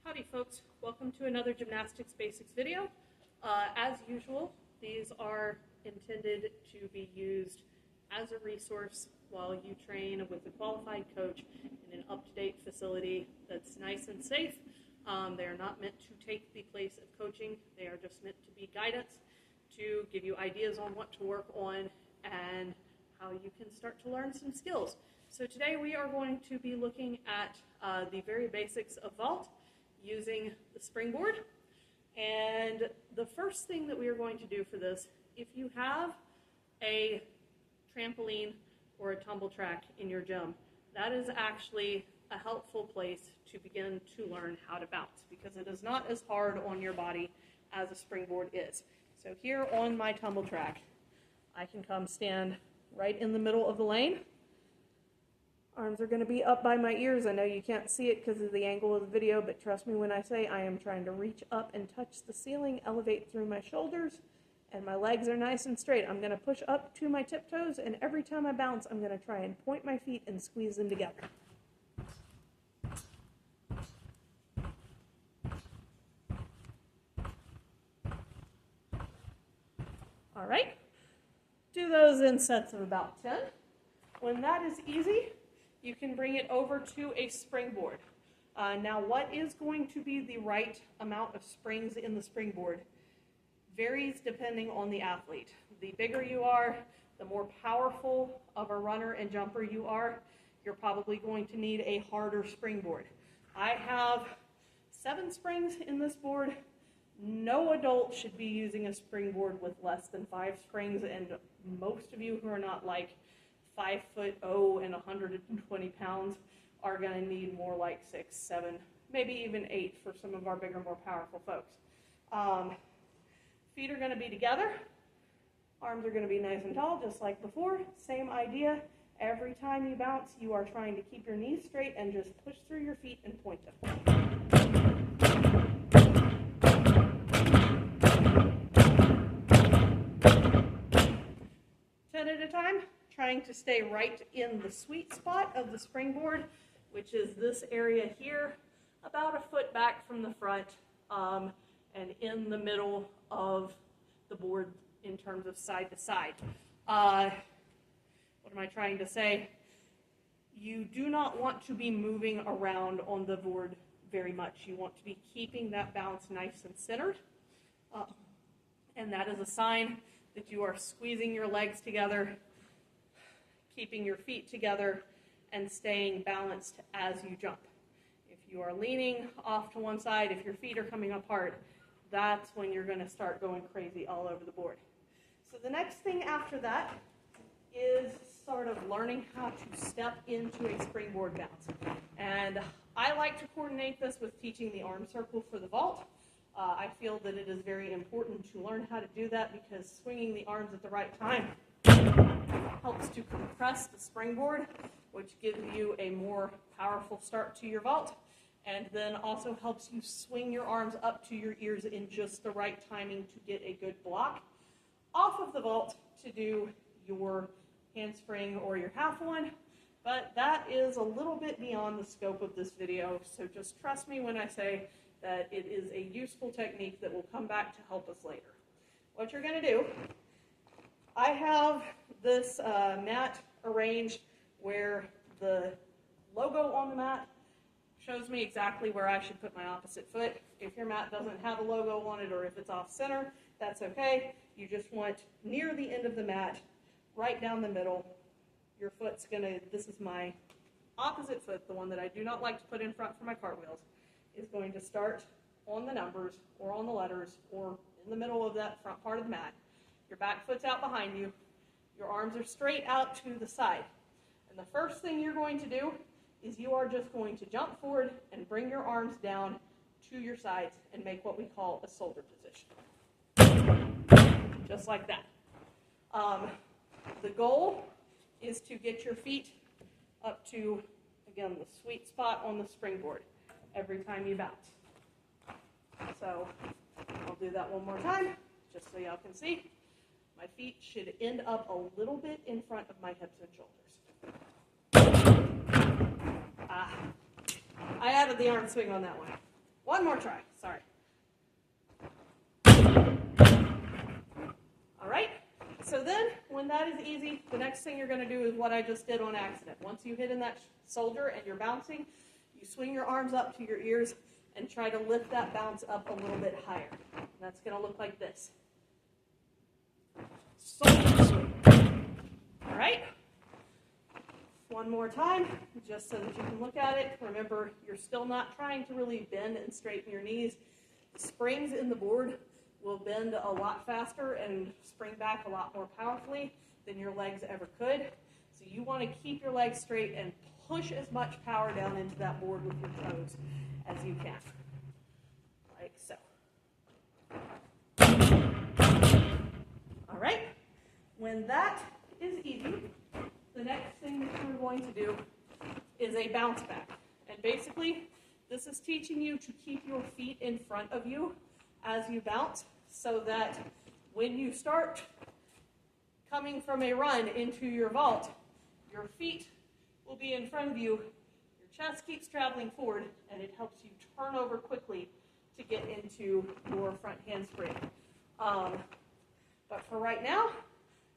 Howdy folks, welcome to another Gymnastics Basics video. As usual, these are intended to be used as a resource while you train with a qualified coach in an up-to-date facility that's nice and safe. They are not meant to take the place of coaching. They are just meant to be guidance to give you ideas on what to work on and how you can start to learn some skills. So today we are going to be looking at the very basics of vault using the Springboard. And the first thing that we are going to do for this, if you have a trampoline or a tumble track in your gym, that is actually a helpful place to begin to learn how to bounce because it is not as hard on your body as a springboard is. So here on my tumble track, I can come stand right in the middle of the lane. Arms are going to be up by my ears. I know you can't see it because of the angle of the video, but trust me when I say I am trying to reach up and touch the ceiling, elevate through my shoulders, and my legs are nice and straight. I'm going to push up to my tiptoes, and every time I bounce, I'm going to try and point my feet and squeeze them together. All right, do those in sets of about 10. When that is easy, you can bring it over to a springboard. Now, what is going to be the right amount of springs in the springboard varies depending on the athlete. The bigger you are, the more powerful of a runner and jumper you are, you're probably going to need a harder springboard. I have 7 springs in this board. No adult should be using a springboard with less than 5 springs, and most of you who are not like 5'0" and 120 pounds are going to need more like 6, 7, maybe even 8 for some of our bigger, more powerful folks. Feet are going to be together. Arms are going to be nice and tall, just like before. Same idea. Every time you bounce, you are trying to keep your knees straight and just push through your feet and point them. 10 at a time. Trying to stay right in the sweet spot of the springboard, which is this area here, about a foot back from the front, and in the middle of the board in terms of side to side. What am I trying to say? You do not want to be moving around on the board very much. You want to be keeping that bounce nice and centered, and that is a sign that you are squeezing your legs together, keeping your feet together, and staying balanced as you jump. If you are leaning off to one side, if your feet are coming apart, that's when you're going to start going crazy all over the board. So the next thing after that is sort of learning how to step into a springboard bounce. And I like to coordinate this with teaching the arm circle for the vault. I feel that it is very important to learn how to do that because swinging the arms at the right time helps to compress the springboard, which gives you a more powerful start to your vault, and then also helps you swing your arms up to your ears in just the right timing to get a good block off of the vault to do your handspring or your half one. But that is a little bit beyond the scope of this video, so just trust me when I say that it is a useful technique that will come back to help us later. What you're going to do, I have this mat arranged where the logo on the mat shows me exactly where I should put my opposite foot. If your mat doesn't have a logo on it or if it's off center, that's okay. You just want near the end of the mat, right down the middle. Your foot's gonna, this is my opposite foot, the one that I do not like to put in front for my cartwheels, is going to start on the numbers or on the letters or in the middle of that front part of the mat. Your back foot's out behind you. Your arms are straight out to the side. And the first thing you're going to do is you are just going to jump forward and bring your arms down to your sides and make what we call a shoulder position. Just like that. The goal is to get your feet up to, again, the sweet spot on the springboard every time you bounce. So I'll do that one more time, just so y'all can see. My feet should end up a little bit in front of my hips and shoulders. I added the arm swing on that one. One more try, sorry. All right, so then when that is easy, the next thing you're going to do is what I just did on accident. Once you hit in that shoulder and you're bouncing, you swing your arms up to your ears and try to lift that bounce up a little bit higher. And that's going to look like this. Shoulder swing. All right. One more time, just so that you can look at it. Remember, you're still not trying to really bend and straighten your knees. The springs in the board will bend a lot faster and spring back a lot more powerfully than your legs ever could. So you want to keep your legs straight and push as much power down into that board with your toes as you can, like so. All right, when that is easy, the next thing that we're going to do is a bounce back. And basically, this is teaching you to keep your feet in front of you as you bounce, so that when you start coming from a run into your vault, your feet will be in front of you, your chest keeps traveling forward, and it helps you turn over quickly to get into your front handspring. But for right now,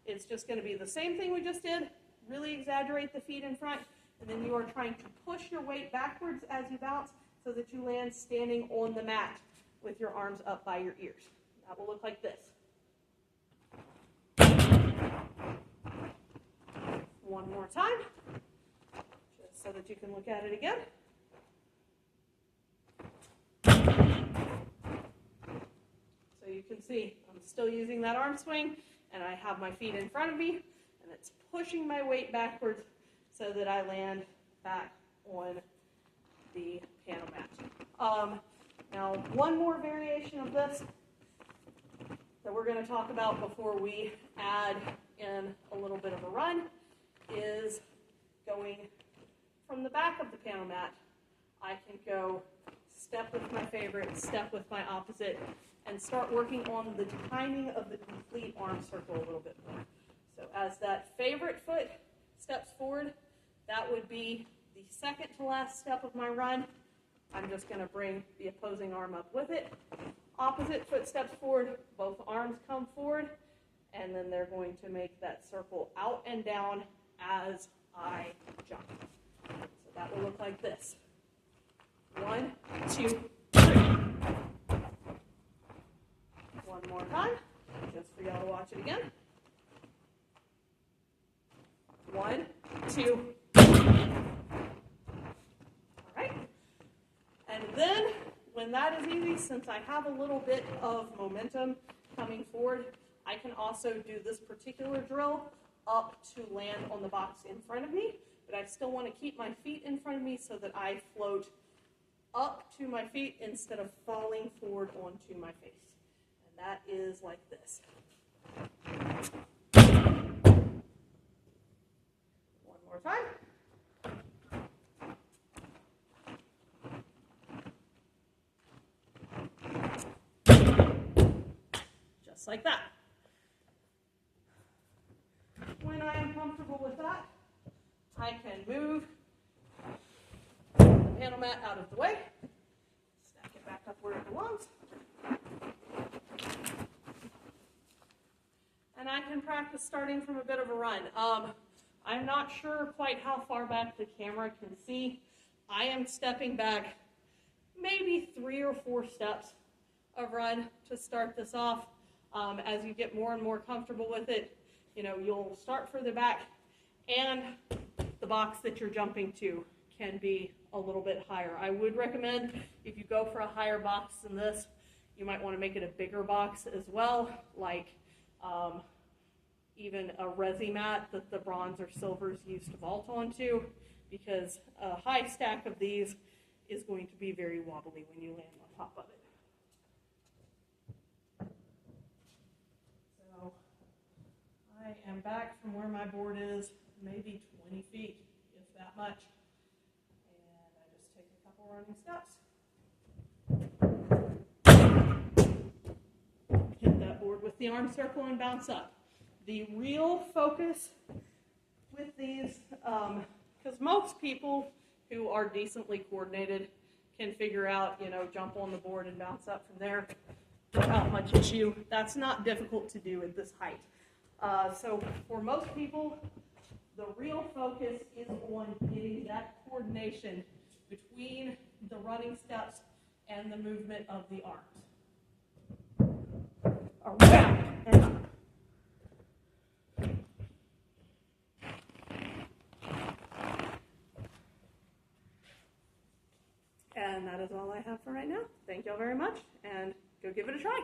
it's just going to be the same thing we just did. Really exaggerate the feet in front, and then you are trying to push your weight backwards as you bounce so that you land standing on the mat with your arms up by your ears. That will look like this. One more time, just so that you can look at it again. So you can see I'm still using that arm swing, and I have my feet in front of me, and it's pushing my weight backwards so that I land back on the piano mat. Now, one more variation of this that we're going to talk about before we add in a little bit of a run is going from the back of the piano mat. I can go step with my favorite, step with my opposite, and start working on the timing of the complete arm circle a little bit more. So as that favorite foot steps forward, that would be the second to last step of my run. I'm just going to bring the opposing arm up with it. Opposite foot steps forward, both arms come forward, and then they're going to make that circle out and down as I jump. So that will look like this. 1, 2, 3. One more time, just for y'all to watch it again. 1, 2, 3. All right. And then, when that is easy, since I have a little bit of momentum coming forward, I can also do this particular drill up to land on the box in front of me, but I still want to keep my feet in front of me so that I float up to my feet instead of falling forward onto my face. And that is like this. One more time. Just like that. When I am comfortable with that, I can move the piano mat out of the way, stack it back up where it belongs, and I can practice starting from a bit of a run. I'm not sure quite how far back the camera can see. I am stepping back maybe 3 or 4 steps of run to start this off. As you get more and more comfortable with it, you'll start further back, and the box that you're jumping to can be a little bit higher. I would recommend, if you go for a higher box than this, you might want to make it a bigger box as well, like even a resi mat that the bronze or silvers used to vault onto, because a high stack of these is going to be very wobbly when you land on top of it. So I am back from where my board is, maybe 20 feet, if that much. And I just take a couple running steps. Hit that board with the arm circle and bounce up. The real focus with these, because most people who are decently coordinated can figure out, you know, jump on the board and bounce up from there without much issue. That's not difficult to do at this height. So for most people, the real focus is on getting that coordination between the running steps and the movement of the arms. Around and up. And that is all I have for right now. Thank y'all very much, and go give it a try.